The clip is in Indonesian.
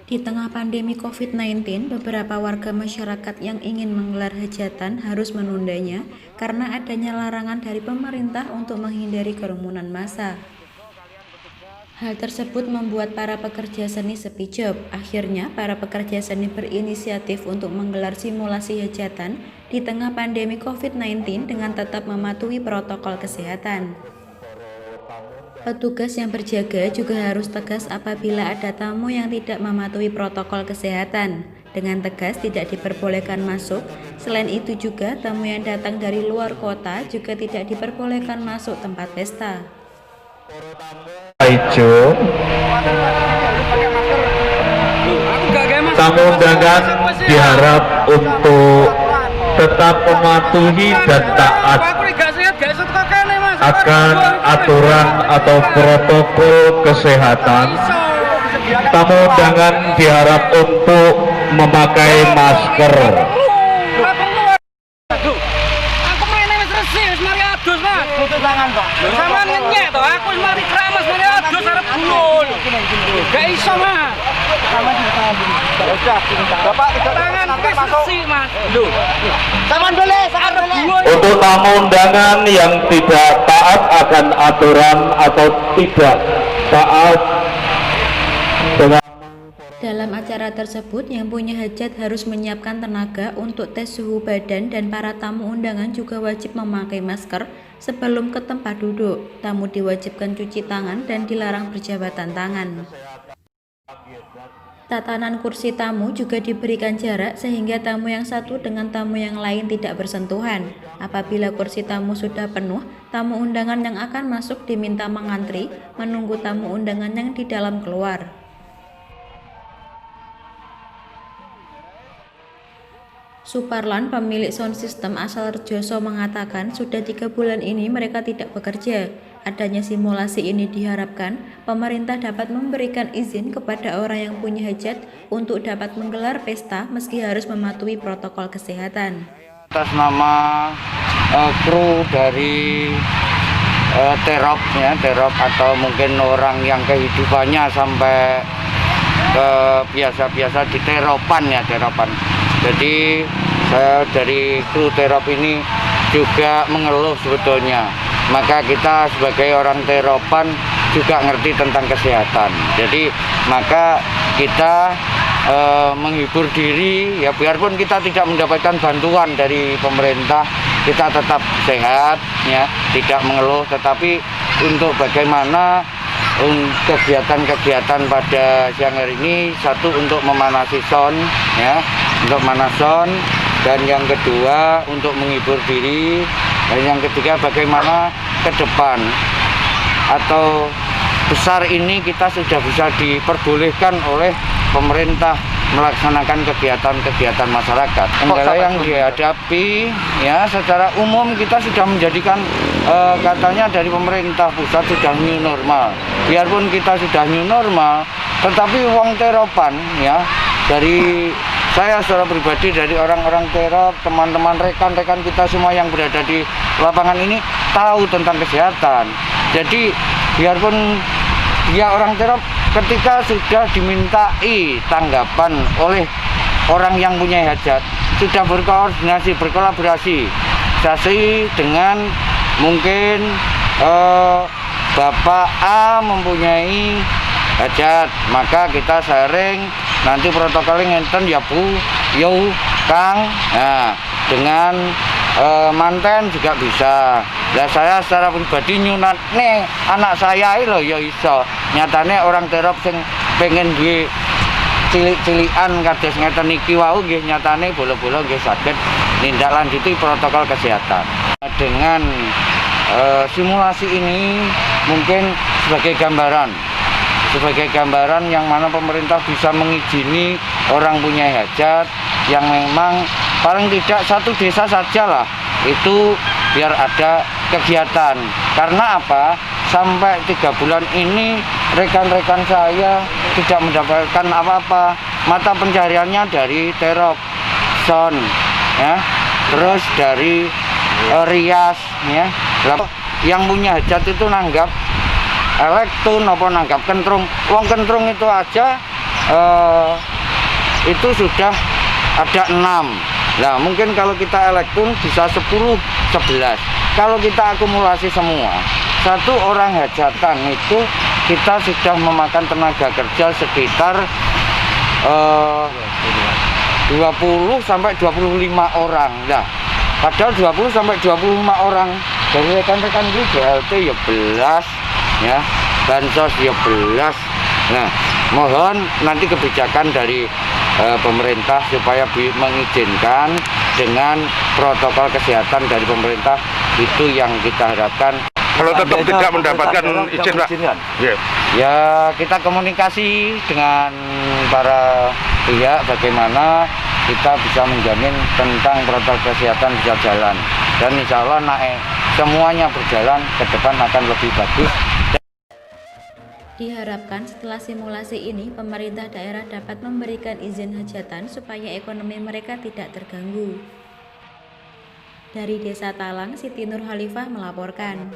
Di tengah pandemi COVID-19, beberapa warga masyarakat yang ingin menggelar hajatan harus menundanya karena adanya larangan dari pemerintah untuk menghindari kerumunan massa. Hal tersebut membuat para pekerja seni sepi job. Akhirnya, para pekerja seni berinisiatif untuk menggelar simulasi hajatan di tengah pandemi COVID-19 dengan tetap mematuhi protokol kesehatan. Petugas yang berjaga juga harus tegas apabila ada tamu yang tidak mematuhi protokol kesehatan. Dengan tegas tidak diperbolehkan masuk. Selain itu juga tamu yang datang dari luar kota juga tidak diperbolehkan masuk tempat pesta. Hijau, tamu undangan diharap untuk tetap mematuhi dan taat akan aturan atau protokol kesehatan. Tamu undangan diharap untuk memakai masker. Untuk tamu undangan yang tidak taat akan aturan atau tidak taat dengan Dalam acara tersebut, yang punya hajat harus menyiapkan tenaga untuk tes suhu badan dan para tamu undangan juga wajib memakai masker sebelum ke tempat duduk. Tamu diwajibkan cuci tangan dan dilarang berjabatan tangan. Tatanan kursi tamu juga diberikan jarak sehingga tamu yang satu dengan tamu yang lain tidak bersentuhan. Apabila kursi tamu sudah penuh, tamu undangan yang akan masuk diminta mengantri menunggu tamu undangan yang di dalam keluar. Suparlan, pemilik sound system asal Rejoso, mengatakan sudah 3 bulan ini mereka tidak bekerja. Adanya simulasi ini diharapkan pemerintah dapat memberikan izin kepada orang yang punya hajat untuk dapat menggelar pesta meski harus mematuhi protokol kesehatan. Atas nama kru dari Terop atau mungkin orang yang kehidupannya sampai biasa-biasa di Teropan. Jadi saya dari kru Terop ini juga mengeluh sebetulnya. Maka kita sebagai orang Teropan juga ngerti tentang kesehatan. Jadi maka kita menghibur diri ya, biarpun kita tidak mendapatkan bantuan dari pemerintah, kita tetap sehat ya, tidak mengeluh. Tetapi untuk bagaimana kegiatan-kegiatan pada siang hari ini, satu untuk memanasi sound ya, untuk manas sound, dan yang kedua untuk menghibur diri, dan yang ketiga bagaimana ke depan atau besar ini kita sudah bisa diperbolehkan oleh pemerintah melaksanakan kegiatan-kegiatan masyarakat. Kendala yang dihadapi ya secara umum kita sudah menjadikan katanya dari pemerintah pusat sudah new normal. Biarpun kita sudah new normal, tetapi wong Teropan ya, dari saya secara pribadi, dari orang-orang Terop, teman-teman rekan-rekan kita semua yang berada di lapangan ini tahu tentang kesehatan. Jadi biarpun dia orang Terop, ketika sudah dimintai tanggapan oleh orang yang punya hajat, sudah berkoordinasi, berkolaborasi dengan mungkin Bapak A mempunyai hajat, maka kita sharing nanti protokolnya ngenten ya Bu, yo Kang. Nah, dengan manten juga bisa. Lah saya secara pribadi nyunat nih anak saya lho ya iso. Nyatane orang Terop sing pengen duwe cilik-cilikan kados ngeten iki wau nggih nyatane bolo-bolo nggih saged nindaklanjuti protokol kesehatan. Dengan simulasi ini mungkin sebagai gambaran yang mana pemerintah bisa mengizini orang punya hajat yang memang paling tidak satu desa sajalah itu biar ada kegiatan. Karena apa? Sampai 3 bulan ini rekan-rekan saya tidak mendapatkan apa-apa. Mata pencariannya dari Terop Sound ya, terus dari Rias ya. Yang punya hajat itu nanggap elektron apa nanggap kentrung. Wong kentrung itu aja itu sudah ada 6. Nah, mungkin kalau kita elektron bisa 10, 11. Kalau kita akumulasi semua, satu orang hajatan itu kita sudah memakan tenaga kerja sekitar 20 sampai 25 orang. Nah, padahal 20 sampai 25 orang dari rekan-rekan itu BLT ya belas, ya, bansos ya belas. Nah, mohon nanti kebijakan dari pemerintah supaya mengizinkan dengan protokol kesehatan dari pemerintah, itu yang kita harapkan. Kalau tetap tidak mendapatkan izin, Pak? Ya, kita komunikasi dengan para pihak bagaimana kita bisa menjamin tentang protokol kesehatan bisa jalan. Dan insya Allah semuanya berjalan ke depan akan lebih bagus. Diharapkan setelah simulasi ini, pemerintah daerah dapat memberikan izin hajatan supaya ekonomi mereka tidak terganggu. Dari Desa Talang, Siti Nur Khalifah melaporkan.